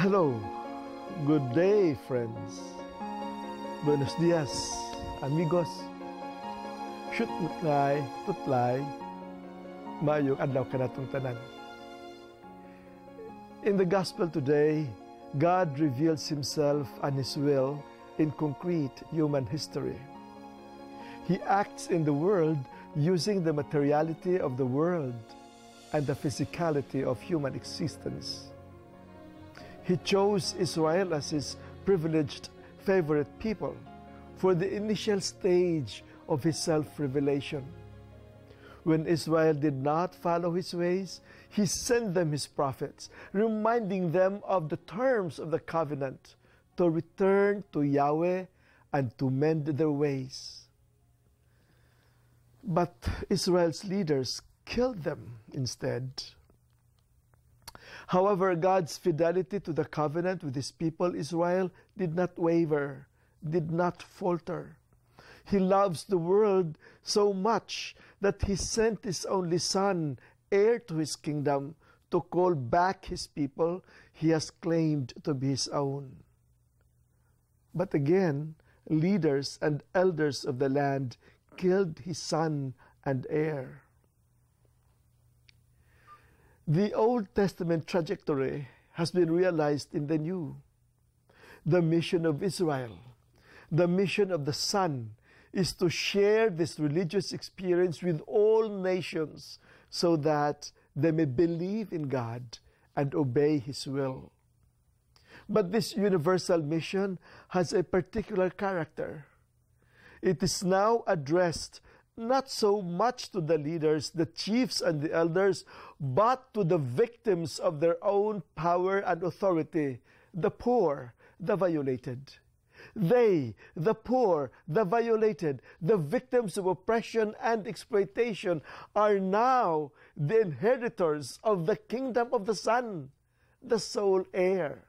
Hello, good day friends. Buenos dias, amigos. Shoot ngay, tutlay, maayong adlaw kanatong tanan. In the gospel today, God reveals Himself and His will in concrete human history. He acts in the world using the materiality of the world and the physicality of human existence. He chose Israel as His privileged favorite people for the initial stage of His self-revelation. When Israel did not follow His ways, He sent them His prophets, reminding them of the terms of the covenant to return to Yahweh and to mend their ways. But Israel's leaders killed them instead. However, God's fidelity to the covenant with His people Israel did not waver, did not falter. He loves the world so much that He sent His only Son, heir to His kingdom, to call back His people He has claimed to be His own. But again, leaders and elders of the land killed His Son and heir. The Old Testament trajectory has been realized in the New. The mission of Israel, the mission of the Son, is to share this religious experience with all nations so that they may believe in God and obey His will. But this universal mission has a particular character. It is now addressed not so much to the leaders, the chiefs and the elders, but to the victims of their own power and authority, the poor, the violated. They, the poor, the violated, the victims of oppression and exploitation, are now the inheritors of the kingdom of the Son, the sole heir.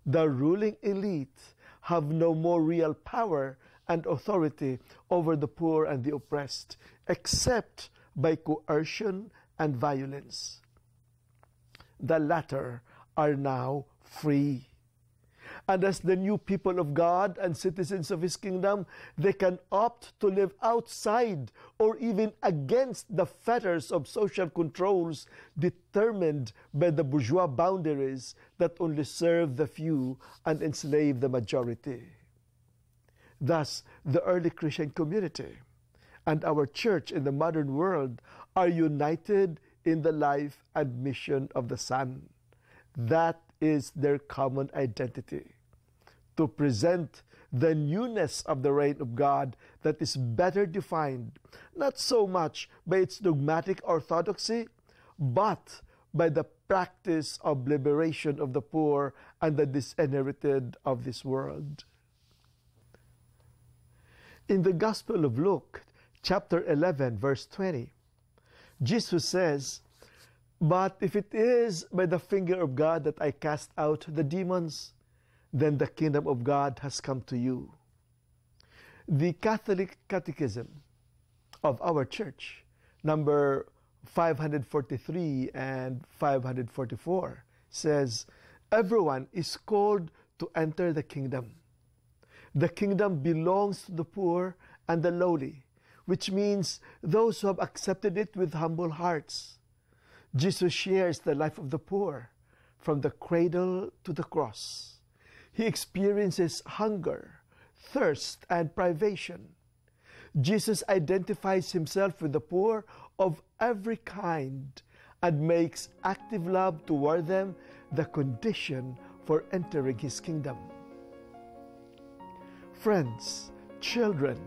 The ruling elite have no more real power and authority over the poor and the oppressed, except by coercion and violence. The latter are now free. And as the new people of God and citizens of His kingdom, they can opt to live outside or even against the fetters of social controls determined by the bourgeois boundaries that only serve the few and enslave the majority. Thus, the early Christian community and our church in the modern world are united in the life and mission of the Son. That is their common identity, to present the newness of the reign of God that is better defined, not so much by its dogmatic orthodoxy, but by the practice of liberation of the poor and the disinherited of this world. In the Gospel of Luke, chapter 11, verse 20, Jesus says, "But if it is by the finger of God that I cast out the demons, then the kingdom of God has come to you." The Catholic Catechism of our church, number 543 and 544, says, "Everyone is called to enter the kingdom. The kingdom belongs to the poor and the lowly, which means those who have accepted it with humble hearts." Jesus shares the life of the poor from the cradle to the cross. He experiences hunger, thirst, and privation. Jesus identifies Himself with the poor of every kind and makes active love toward them the condition for entering His kingdom. Friends, children,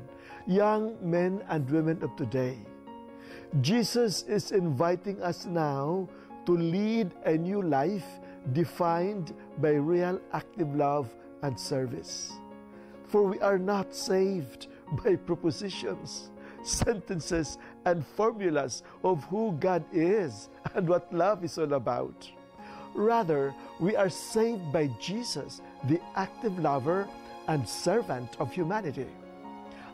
young men and women of today, Jesus is inviting us now to lead a new life defined by real active love and service. For we are not saved by propositions, sentences, and formulas of who God is and what love is all about. Rather, we are saved by Jesus, the active lover and servant of humanity.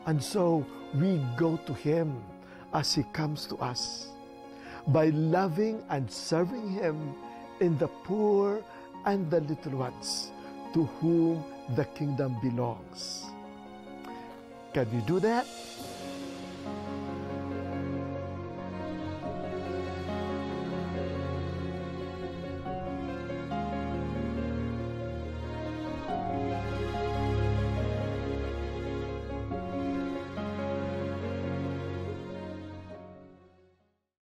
And so we go to Him as He comes to us. By loving and serving Him in the poor and the little ones to whom the kingdom belongs. Can you do that?